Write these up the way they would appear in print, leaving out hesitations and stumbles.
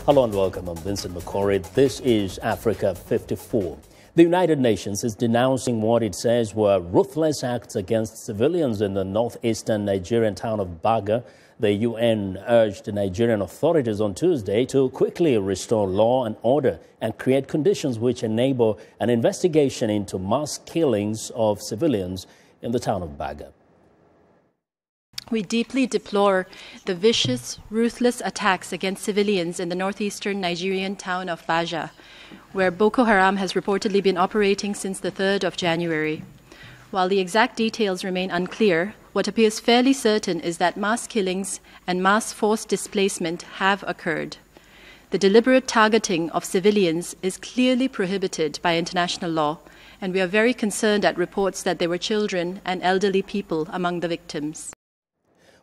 Hello and welcome. I'm Vincent Makori. This is Africa 54. The United Nations is denouncing what it says were ruthless acts against civilians in the northeastern Nigerian town of Baga. The UN urged the Nigerian authorities on Tuesday to quickly restore law and order and create conditions which enable an investigation into mass killings of civilians in the town of Baga. We deeply deplore the vicious, ruthless attacks against civilians in the northeastern Nigerian town of Baga, where Boko Haram has reportedly been operating since the 3rd of January. While the exact details remain unclear, what appears fairly certain is that mass killings and mass forced displacement have occurred. The deliberate targeting of civilians is clearly prohibited by international law, and we are very concerned at reports that there were children and elderly people among the victims.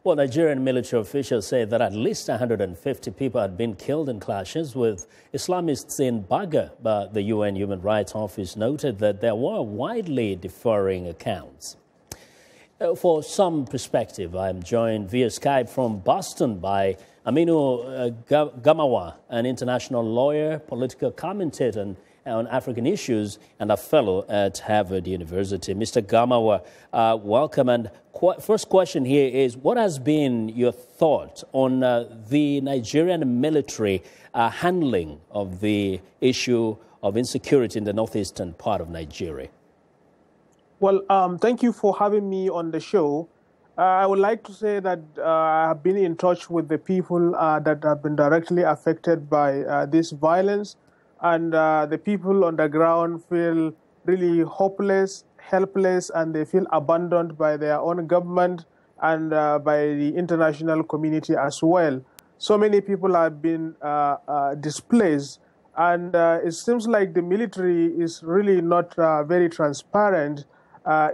Well, Nigerian military officials say that at least 150 people had been killed in clashes with Islamists in Baga, but the UN Human Rights Office noted that there were widely differing accounts. For some perspective, I am joined via Skype from Boston by Aminu Gamawa, an international lawyer, political commentator on African issues, and a fellow at Harvard University. Mr. Gamawa, welcome. And first question here is, what has been your thought on the Nigerian military handling of the issue of insecurity in the northeastern part of Nigeria? Well, thank you for having me on the show. I would like to say that I have been in touch with the people that have been directly affected by this violence. And the people on the ground feel really hopeless, helpless, and they feel abandoned by their own government and by the international community as well. So many people have been displaced, and it seems like the military is really not very transparent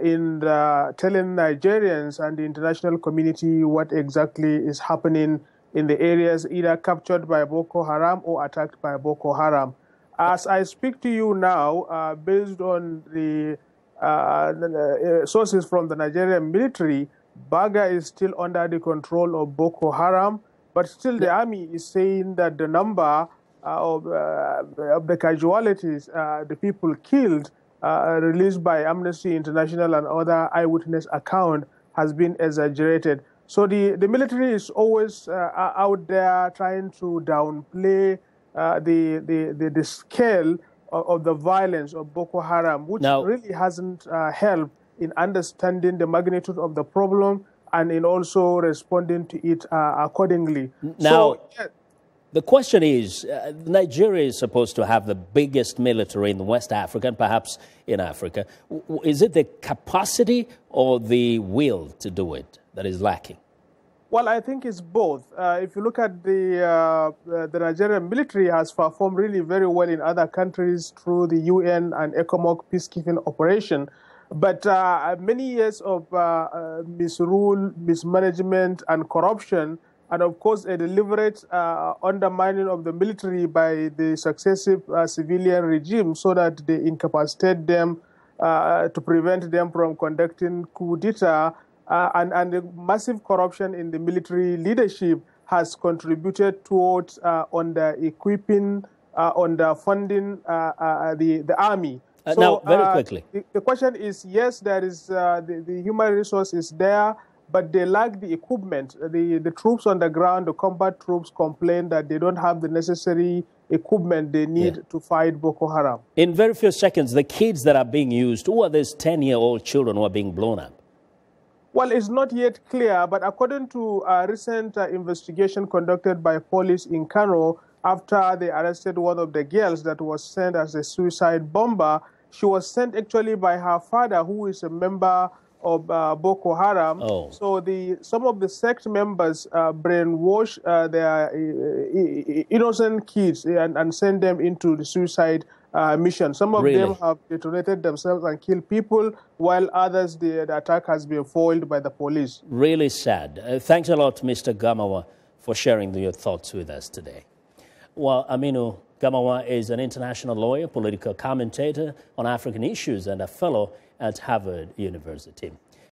in telling Nigerians and the international community what exactly is happening in the areas either captured by Boko Haram or attacked by Boko Haram. As I speak to you now, based on the sources from the Nigerian military, Baga is still under the control of Boko Haram, but still the army is saying that the number of the casualties, the people killed, released by Amnesty International and other eyewitness accounts, has been exaggerated. So the military is always out there trying to downplay the scale of the violence of Boko Haram, which really hasn't helped in understanding the magnitude of the problem and in also responding to it accordingly. Now, the question is, Nigeria is supposed to have the biggest military in West Africa and perhaps in Africa. Is it the capacity or the will to do it that is lacking? Well, I think it's both. If you look at the Nigerian military has performed really very well in other countries through the UN and ECOMOG peacekeeping operation. But many years of misrule, mismanagement, and corruption, and of course a deliberate undermining of the military by the successive civilian regime so that they incapacitate them to prevent them from conducting coup d'etat, and the massive corruption in the military leadership has contributed towards under-equipping, under-funding the army. So, now, very quickly. The question is, yes, there is the human resource is there, but they lack the equipment. The troops on the ground, the combat troops, complain that they don't have the necessary equipment they need to fight Boko Haram. In very few seconds, the kids that are being used, who are these 10-year-old children who are being blown up? Well, it's not yet clear, but according to a recent investigation conducted by police in Kano, after they arrested one of the girls that was sent as a suicide bomber, she was sent actually by her father, who is a member of Boko Haram. So some of the sect members brainwash their innocent kids and send them into the suicide mission. Some of them have detonated themselves and killed people, while others, the attack has been foiled by the police. Really sad. Thanks a lot, Mr. Gamawa, for sharing your thoughts with us today. Well, Aminu Gamawa is an international lawyer, political commentator on African issues, and a fellow at Harvard University.